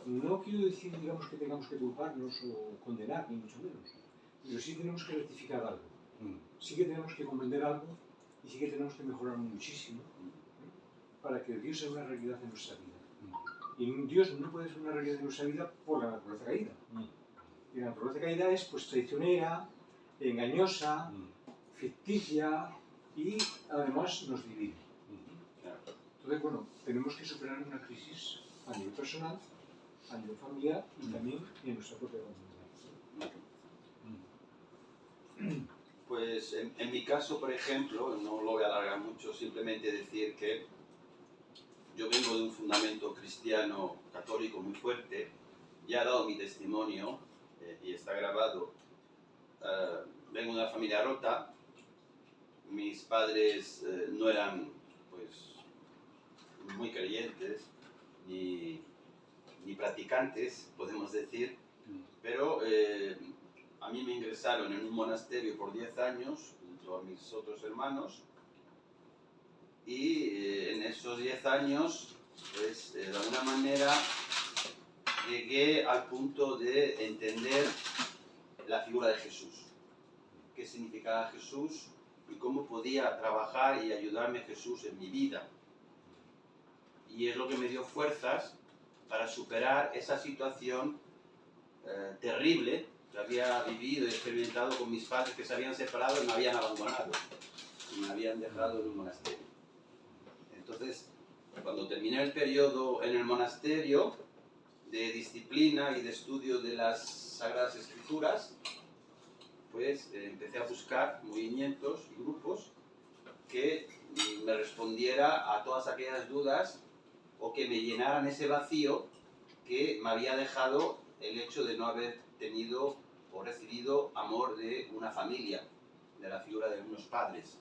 No quiero decir, digamos, que tengamos que culparnos o condenar, ni mucho menos. Pero sí tenemos que rectificar algo. Sí que tenemos que comprender algo y sí que tenemos que mejorar muchísimo, ¿no? Para que Dios sea una realidad en nuestra vida. Y Dios no puede ser una realidad en nuestra vida por la naturaleza caída. Y la naturaleza caída es pues traicionera, engañosa, ficticia y además nos divide. Entonces, bueno, tenemos que superar una crisis a nivel personal, a nivel familiar y también en nuestra propia comunidad. Pues en mi caso, por ejemplo, no lo voy a alargar mucho, simplemente decir que yo vengo de un fundamento cristiano católico muy fuerte, ya he dado mi testimonio y está grabado. Vengo de una familia rota, mis padres no eran pues muy creyentes ni practicantes, podemos decir, pero a mí me ingresaron en un monasterio por 10 años junto a mis otros hermanos y en esos 10 años pues de alguna manera llegué al punto de entender la figura de Jesús, qué significaba Jesús y cómo podía trabajar y ayudarme Jesús en mi vida. Y es lo que me dio fuerzas para superar esa situación terrible que había vivido y experimentado con mis padres que se habían separado y me habían abandonado y me habían dejado en un monasterio. Entonces, cuando terminé el periodo en el monasterio, de disciplina y de estudio de las Sagradas Escrituras, pues empecé a buscar movimientos y grupos que me respondiera a todas aquellas dudas o que me llenaran ese vacío que me había dejado el hecho de no haber tenido o recibido amor de una familia, de la figura de unos padres.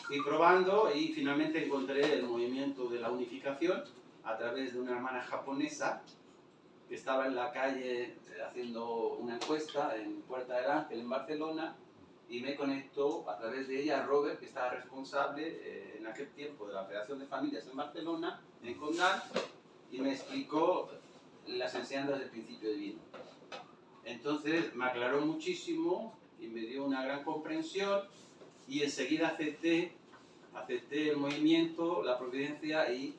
Fui probando y finalmente encontré el movimiento de la unificación a través de una hermana japonesa que estaba en la calle haciendo una encuesta en Puerta del Ángel en Barcelona, y me conectó a través de ella a Robert, que estaba responsable en aquel tiempo de la Federación de Familias en Barcelona, en Condal, y me explicó las enseñanzas del principio divino. Entonces me aclaró muchísimo y me dio una gran comprensión, y enseguida acepté el movimiento, la providencia y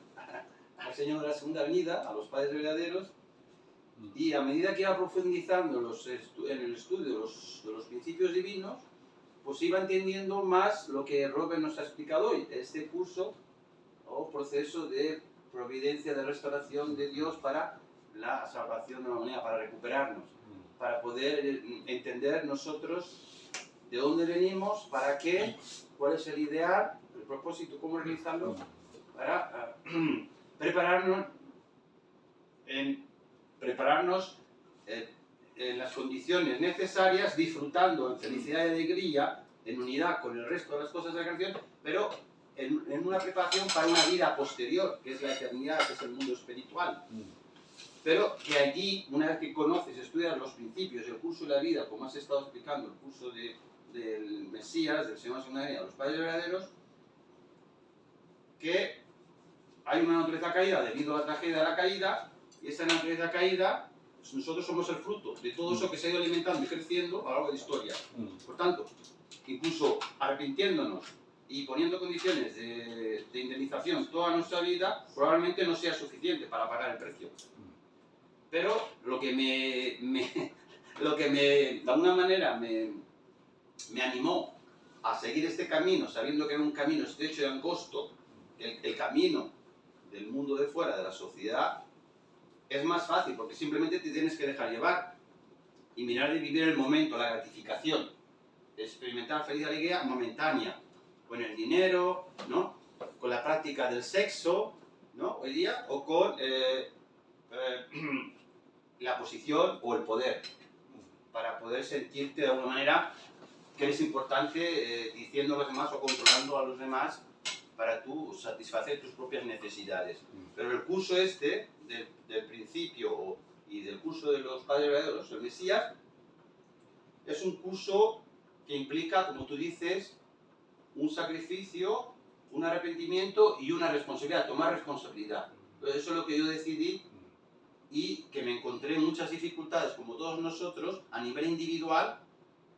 al Señor de la Segunda Venida, a los Padres Verdaderos. Y a medida que iba profundizando en el estudio de los principios divinos, pues iba entendiendo más lo que Robert nos ha explicado hoy, este curso o proceso de providencia, de restauración de Dios para la salvación de la humanidad, para recuperarnos, para poder entender nosotros de dónde venimos, para qué, cuál es el ideal, el propósito, cómo realizarlo, para prepararnos en las condiciones necesarias, disfrutando en felicidad y alegría, en unidad con el resto de las cosas de la creación, pero en una preparación para una vida posterior, que es la eternidad, que es el mundo espiritual. Pero que allí, una vez que conoces, estudias los principios, el curso de la vida, como has estado explicando, el curso del Mesías, del Señor de la Segunda Venida, los Padres Verdaderos, que hay una naturaleza caída debido a la tragedia de la caída, y esa naturaleza caída, pues nosotros somos el fruto de todo eso que se ha ido alimentando y creciendo a lo largo de la historia. Por tanto, incluso arrepintiéndonos y poniendo condiciones de indemnización toda nuestra vida, probablemente no sea suficiente para pagar el precio. Pero lo que de alguna manera me animó a seguir este camino, sabiendo que era un camino estrecho y angosto, el camino del mundo de fuera, de la sociedad, es más fácil, porque simplemente te tienes que dejar llevar y mirar y vivir el momento, la gratificación, experimentar feliz alegría momentánea, con el dinero, ¿no? Con la práctica del sexo, ¿no? Hoy día, o con la posición o el poder, para poder sentirte de alguna manera que eres importante diciendo a los demás o controlando a los demás para tú satisfacer tus propias necesidades. Pero el curso este, del principio y del curso de los Padres Verdaderos, el Mesías, es un curso que implica, como tú dices, un sacrificio, un arrepentimiento y una responsabilidad, tomar responsabilidad. Entonces eso es lo que yo decidí, y que me encontré muchas dificultades, como todos nosotros, a nivel individual,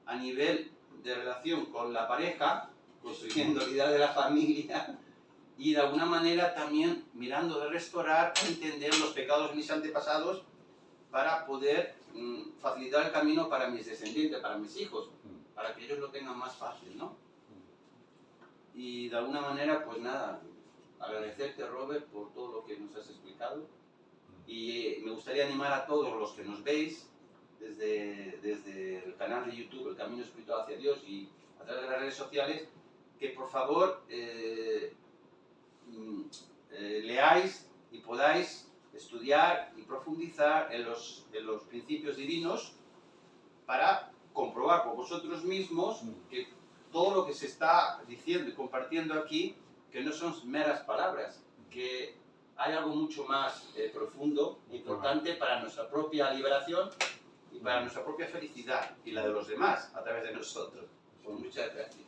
a nivel de relación con la pareja, construyendo la idea de la familia, y de alguna manera también mirando de restaurar, entender los pecados de mis antepasados para poder facilitar el camino para mis descendientes, para mis hijos, para que ellos lo tengan más fácil, ¿no? Y de alguna manera, pues nada, agradecerte, Robert, por todo lo que nos has explicado, y me gustaría animar a todos los que nos veis desde el canal de YouTube, El Camino Espiritual hacia Dios, y a través de las redes sociales, que por favor leáis y podáis estudiar y profundizar en los principios divinos para comprobar por vosotros mismos que todo lo que se está diciendo y compartiendo aquí, que no son meras palabras, que hay algo mucho más profundo, importante para nuestra propia liberación y para nuestra propia felicidad y la de los demás a través de nosotros. Pues muchas gracias.